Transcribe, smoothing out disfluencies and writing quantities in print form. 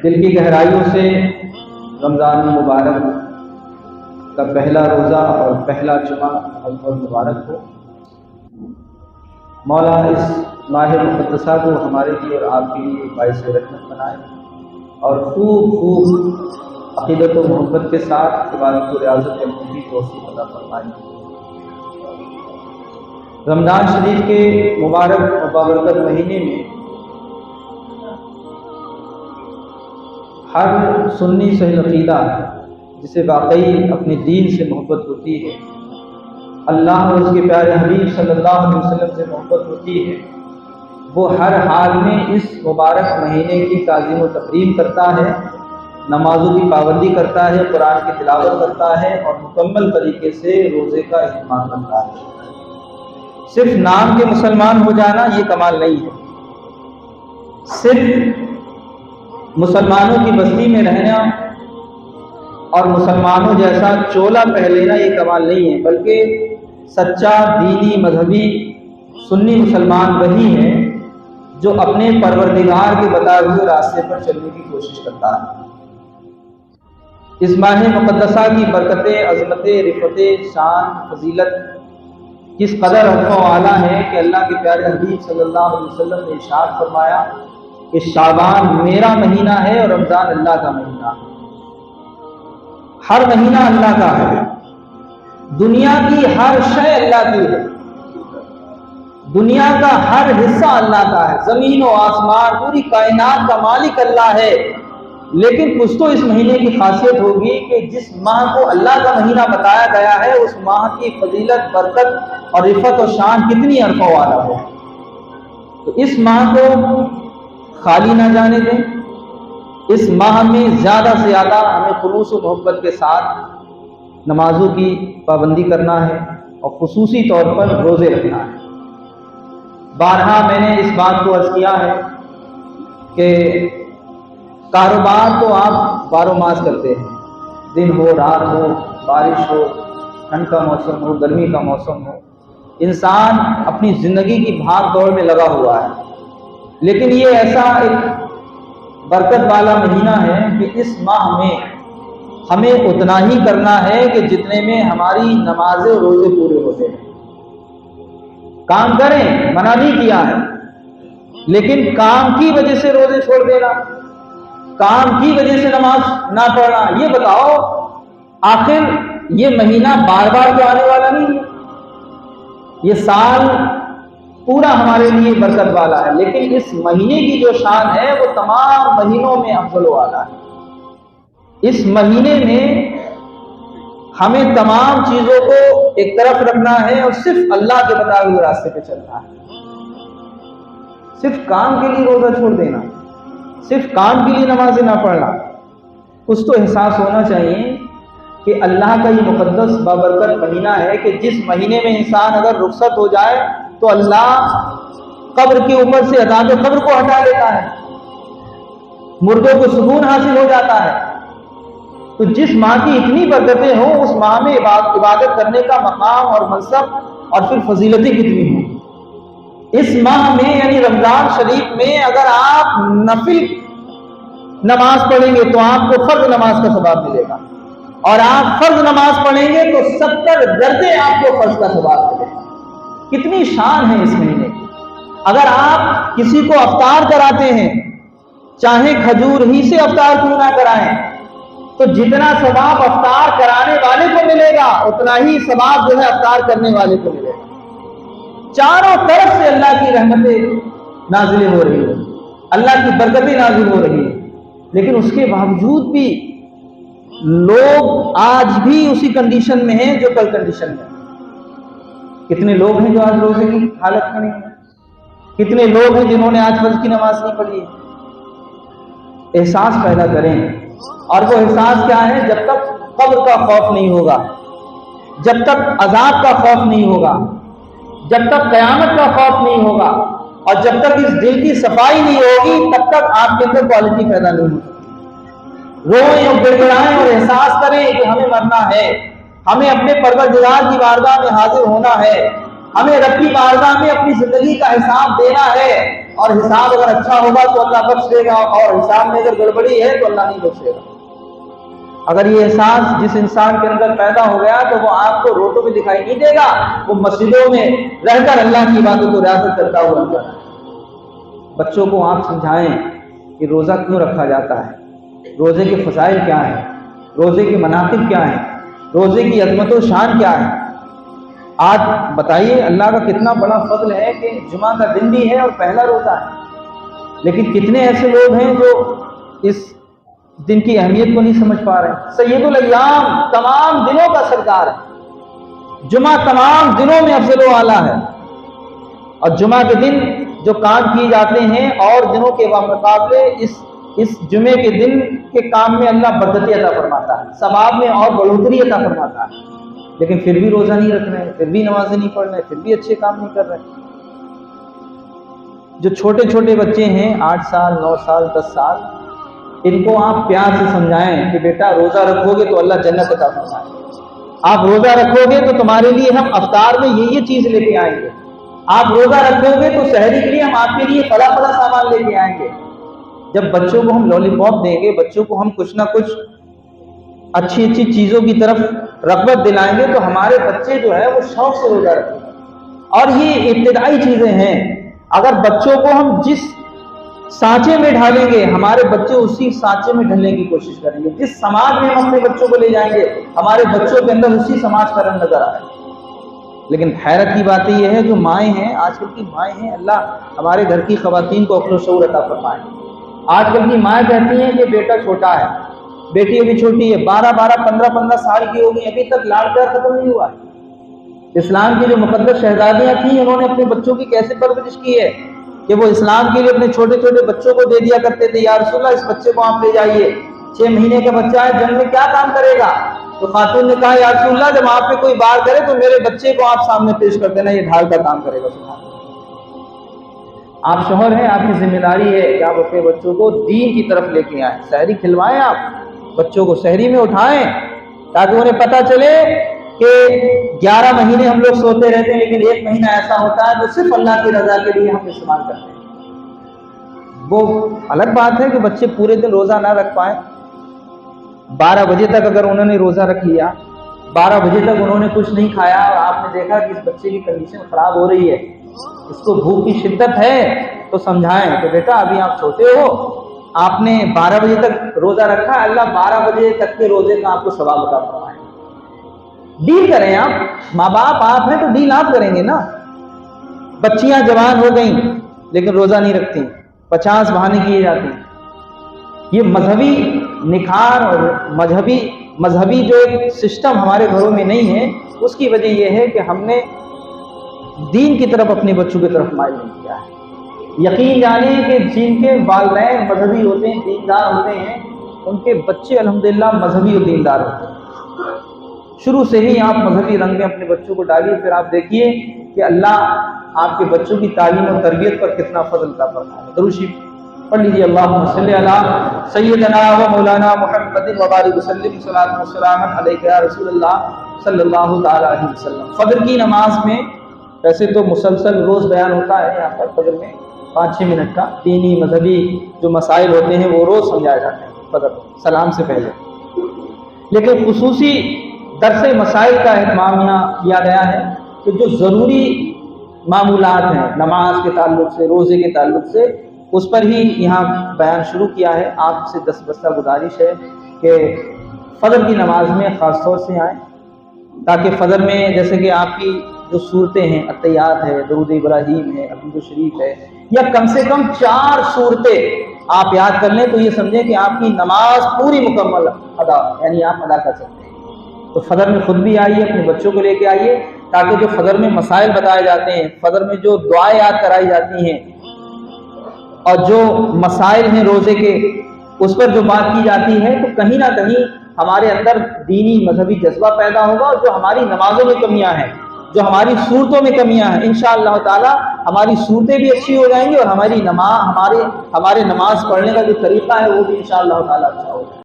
دل کی گہرائیوں سے رمضان مبارک کا پہلا روزہ اور پہلا جمعہ بہت مبارک ہو۔ مولا اس ماہ مقدسہ کو ہمارے لیے اور آپ کے لیے باعث رحمت بنائے اور خوب عقیدت و محبت کے ساتھ عبادت و ریاضت کرنے کی توفیق عطا فرمائے۔ رمضان شریف کے مبارک و بابرکت مہینے میں ہر سنی صحیح عقیدہ جسے واقعی اپنے دین سے محبت ہوتی ہے، اللہ اور اس کے پیارے حبیب صلی اللہ علیہ وسلم سے محبت ہوتی ہے، وہ ہر حال میں اس مبارک مہینے کی تعظیم و تکریم کرتا ہے، نمازوں کی پابندی کرتا ہے، قرآن کی تلاوت کرتا ہے اور مکمل طریقے سے روزے کا اہتمام کرتا ہے۔ صرف نام کے مسلمان ہو جانا یہ کمال نہیں ہے، صرف مسلمانوں کی بستی میں رہنا اور مسلمانوں جیسا چولا پہن لینا یہ کمال نہیں ہے، بلکہ سچا دینی مذہبی سنی مسلمان وہی ہے جو اپنے پروردگار کے بتائے ہوئے راستے پر چلنے کی کوشش کرتا ہے۔ اس ماہ مقدسہ کی برکتیں، عظمتیں، رفعتیں، شان، فضیلت کس قدر رفع و اعلیٰ ہے کہ اللہ کے پیارے حبیب صلی اللہ علیہ وسلم نے ارشاد فرمایا کہ شعبان میرا مہینہ ہے اور رمضان اللہ کا مہینہ ہے۔ ہر مہینہ اللہ کا ہے، دنیا کی ہر شے اللہ کی ہے، دنیا کا ہر حصہ اللہ کا ہے، زمین و آسمان پوری کائنات کا مالک اللہ ہے، لیکن کچھ تو اس مہینے کی خاصیت ہوگی کہ جس ماہ کو اللہ کا مہینہ بتایا گیا ہے اس ماہ کی فضیلت، برکت اور رفعت و شان کتنی عرفہ والا ہے۔ تو اس ماہ کو خالی نہ جانے دیں، اس ماہ میں زیادہ سے زیادہ ہمیں خلوص و محبت کے ساتھ نمازوں کی پابندی کرنا ہے اور خصوصی طور پر روزے رکھنا ہے۔ بارہا میں نے اس بات کو عرض کیا ہے کہ کاروبار تو آپ بارہ ماس کرتے ہیں، دن ہو، رات ہو، بارش ہو، ٹھنڈ کا موسم ہو، گرمی کا موسم ہو، انسان اپنی زندگی کی بھاگ دوڑ میں لگا ہوا ہے، لیکن یہ ایسا ایک برکت والا مہینہ ہے کہ اس ماہ میں ہمیں اتنا ہی کرنا ہے کہ جتنے میں ہماری نمازیں اور روزے پورے ہوتے ہیں۔ کام کریں، منع نہیں کیا ہے، لیکن کام کی وجہ سے روزے چھوڑ دینا، کام کی وجہ سے نماز نہ پڑھنا، یہ بتاؤ آخر یہ مہینہ بار بار تو آنے والا نہیں ہے، یہ سال پورا ہمارے لیے برکت والا ہے، لیکن اس مہینے کی جو شان ہے وہ تمام مہینوں میں افضل والا ہے۔ اس مہینے میں ہمیں تمام چیزوں کو ایک طرف رکھنا ہے اور صرف اللہ کے بتائے ہوئے راستے پہ چلنا ہے۔ صرف کام کے لیے روزہ چھوڑ دینا، صرف کام کے لیے نمازیں نہ پڑھنا، کچھ تو احساس ہونا چاہیے کہ اللہ کا یہ مقدس بابرکت مہینہ ہے کہ جس مہینے میں انسان اگر رخصت ہو جائے تو اللہ قبر کے اوپر سے عذاب قبر کو ہٹا لیتا ہے، مردوں کو سکون حاصل ہو جاتا ہے۔ تو جس ماہ کی اتنی برکتیں ہوں اس ماہ میں عبادت کرنے کا مقام اور منصب اور پھر فضیلتیں کتنی ہوں۔ اس ماہ میں یعنی رمضان شریف میں اگر آپ نفل نماز پڑھیں گے تو آپ کو فرض نماز کا ثواب ملے گا، اور آپ فرض نماز پڑھیں گے تو 70 درجے آپ کو فرض کا ثواب ملے گا۔ کتنی شان ہے اس مہینے کی۔ اگر آپ کسی کو افطار کراتے ہیں، چاہے کھجور ہی سے افطار کیوں نہ کرائیں، تو جتنا ثواب افطار کرانے والے کو ملے گا اتنا ہی ثواب جو ہے افطار کرنے والے کو ملے گا۔ چاروں طرف سے اللہ کی رحمتیں نازل ہو رہی ہیں، اللہ کی برکتیں نازل ہو رہی ہیں، لیکن اس کے باوجود بھی لوگ آج بھی اسی کنڈیشن میں ہیں جو کل کنڈیشن میں۔ کتنے لوگ ہیں جو آج روزے کی حالت میں نہیں ہیں، کتنے لوگ ہیں جنہوں نے آج فجر کی نماز نہیں پڑھی ہے۔ احساس پیدا کریں، اور وہ احساس کیا ہے؟ جب تک قبر کا خوف نہیں ہوگا، جب تک عذاب کا خوف نہیں ہوگا، جب تک قیامت کا خوف نہیں ہوگا، اور جب تک اس دل کی صفائی نہیں ہوگی تب تک آپ کے اندر کوالٹی پیدا نہیں ہوگی۔ روئیں اور گڑ گڑائیں اور احساس کریں کہ ہمیں مرنا ہے، ہمیں اپنے پروردگار کی بارگاہ میں حاضر ہونا ہے، ہمیں رب کی بارگاہ میں اپنی زندگی کا حساب دینا ہے، اور حساب اگر اچھا ہوگا تو اللہ بخش دے گا، اور حساب میں اگر گڑبڑی ہے تو اللہ نہیں بخشے گا۔ اگر یہ احساس جس انسان کے اندر پیدا ہو گیا تو وہ آپ کو روڈوں میں دکھائی نہیں دے گا، وہ مسجدوں میں رہ کر اللہ کی باتوں کو ریاست کرتا ہوا رہتا ہے۔ بچوں کو آپ سمجھائیں کہ روزہ کیوں رکھا جاتا ہے، روزے کے فضائل کیا ہیں، روزے کے مناقب کیا ہیں، روزے کی عظمت و شان کیا ہے۔ آج بتائیے اللہ کا کتنا بڑا فضل ہے کہ جمعہ کا دن بھی ہے اور پہلا روزہ ہے، لیکن کتنے ایسے لوگ ہیں جو اس دن کی اہمیت کو نہیں سمجھ پا رہے۔ سید الایام تمام دنوں کا سردار ہے، جمعہ تمام دنوں میں افضل و اعلیٰ ہے، اور جمعہ کے دن جو کام کیے جاتے ہیں اور دنوں کے مقابلے اس جمعے کے دن کے کام میں اللہ برکت عطا فرماتا ہے، ثواب میں اور بڑھوتری عطا فرماتا ہے، لیکن پھر بھی روزہ نہیں رکھ رہے، پھر بھی نمازیں نہیں پڑھ رہے، پھر بھی اچھے کام نہیں کر رہے۔ جو چھوٹے چھوٹے بچے ہیں 8 سال 9 سال 10 سال، ان کو آپ پیار سے سمجھائیں کہ بیٹا روزہ رکھو گے تو اللہ جنت عطا فرمائے گا، آپ روزہ رکھو گے تو تمہارے لیے ہم افطار میں یہ چیز لے کے آئیں گے، آپ روزہ رکھو گے تو سحری کے لیے ہم آپ کے لیے فلاں فلاں سامان لے کے آئیں گے۔ جب بچوں کو ہم لالی پاپ دیں گے، بچوں کو ہم کچھ نہ کچھ اچھی اچھی چیزوں کی طرف رغبت دلائیں گے تو ہمارے بچے جو ہے وہ شوق سے روزہ رکھیں گے۔ اور یہ ابتدائی چیزیں ہیں، اگر بچوں کو ہم جس سانچے میں ڈھالیں گے ہمارے بچے اسی سانچے میں ڈھلنے کی کوشش کریں گے، جس سماج میں ہم اپنے بچوں کو لے جائیں گے ہمارے بچوں کے اندر اسی سماج کا رنگ نظر آئے۔ لیکن حیرت کی بات یہ ہے جو مائیں ہیں، آج کل کی مائیں ہیں، اللہ ہمارے گھر کی خواتین کو عقل و شعور عطا فرمائے۔ آج کل کی مائیں کہتی ہیں کہ بیٹا چھوٹا ہے، بیٹی ابھی چھوٹی ہے، 12-15 سال کی ہوگی، ابھی تک لاڑ پیار ختم نہیں ہوا ہے۔ اسلام کی جو مقدس شہزادیاں تھیں انہوں نے اپنے بچوں کی کیسے پرورش کی ہے کہ وہ اسلام کے لیے اپنے چھوٹے چھوٹے بچوں کو دے دیا کرتے تھے، یا رسول اللہ اس بچے کو آپ لے جائیے، 6 مہینے کا بچہ ہے، جنگ میں کیا کام کرے گا؟ تو خاتون نے کہا یا رسول اللہ جب آپ پہ کوئی بار کرے تو میرے بچے کو آپ سامنے پیش کر دینا، یہ ڈھال کا کام کرے گا۔ سبحان اللہ، آپ شوہر ہیں، آپ کی ذمہ داری ہے کہ آپ اپنے بچوں کو دین کی طرف لے کے آئیں، سحری کھلوائیں، آپ بچوں کو سحری میں اٹھائیں تاکہ انہیں پتہ چلے کہ 11 مہینے ہم لوگ سوتے رہتے ہیں لیکن 1 مہینہ ایسا ہوتا ہے جو صرف اللہ کی رضا کے لیے ہم استعمال کرتے ہیں۔ وہ الگ بات ہے کہ بچے پورے دن روزہ نہ رکھ پائیں، 12 بجے تک اگر انہوں نے روزہ رکھ لیا، 12 بجے تک انہوں نے کچھ نہیں کھایا اور آپ نے دیکھا کہ اس بچے کی کنڈیشن خراب ہو رہی ہے، اس کو بھوک کی شدت ہے، تو سمجھائیں کہ بیٹا ابھی آپ چھوٹے ہو، آپ نے 12 بجے تک روزہ رکھا، اللہ 12 بجے تک کے روزے کا آپ کو ثواب عطا فرمائے۔ ڈیل کریں، آپ ماں باپ آپ ہیں تو ڈیل آپ کریں گے نا۔ بچیاں جوان ہو گئیں لیکن روزہ نہیں رکھتی، 50 بہانے کیے جاتے ہیں۔ یہ مذہبی نکھار اور مذہبی جو ایک سسٹم ہمارے گھروں میں نہیں ہے، اس کی وجہ یہ ہے کہ ہم نے دین کی طرف اپنے بچوں کی طرف مائل نہیں کیا ہے۔ یقین جانیں کہ جن کے والدین مذہبی ہوتے ہیں، دیندار ہوتے ہیں، ان کے بچے الحمدللہ مذہبی اور دیندار ہوتے ہیں۔ شروع سے ہی آپ مذہبی رنگ میں اپنے بچوں کو ڈالیے، پھر آپ دیکھیے کہ اللہ آپ کے بچوں کی تعلیم اور تربیت پر کتنا فضل عطا فرمائے۔ درود شریف پڑھ لیجیے، اللہم صلی علی سیدنا و مولانا محمد وبارک وسلم، صلاۃ و سلام علیک یا رسول اللہ صلی اللہ تعالی علیہ وسلم۔ فجر کی نماز میں ویسے تو مسلسل روز بیان ہوتا ہے، یہاں پر فجر میں 5-6 منٹ کا دینی مذہبی جو مسائل ہوتے ہیں وہ روز سمجھائے جاتے ہیں فجر سلام سے پہلے، لیکن خصوصی درس مسائل کا اہتمام یہاں کیا گیا ہے کہ جو ضروری معمولات ہیں نماز کے تعلق سے، روزے کے تعلق سے، اس پر ہی یہاں بیان شروع کیا ہے۔ آپ سے دستبستہ گزارش ہے کہ فجر کی نماز میں خاص طور سے آئیں، تاکہ فجر میں جیسے کہ آپ کی جو صورتیں ہیں، التحیات ہے، درود ابراہیم ہے، الحمد شریف ہے، یا کم سے کم 4 صورتیں آپ یاد کر لیں تو یہ سمجھیں کہ آپ کی نماز پوری مکمل ادا، یعنی آپ ادا کر سکتے ہیں۔ تو فجر میں خود بھی آئیے، اپنے بچوں کو لے کے آئیے، تاکہ جو فجر میں مسائل بتائے جاتے ہیں، فجر میں جو دعائیں یاد کرائی جاتی ہیں اور جو مسائل ہیں روزے کے، اس پر جو بات کی جاتی ہے، تو کہیں نہ کہیں ہمارے اندر دینی مذہبی جذبہ پیدا ہوگا، اور جو ہماری نمازوں میں کمیاں ہیں، جو ہماری صورتوں میں کمیاں ہیں، انشاءاللہ تعالی ہماری صورتیں بھی اچھی ہو جائیں گی، اور ہمارے نماز پڑھنے کا جو طریقہ ہے وہ بھی انشاءاللہ تعالی اچھا ہوگا۔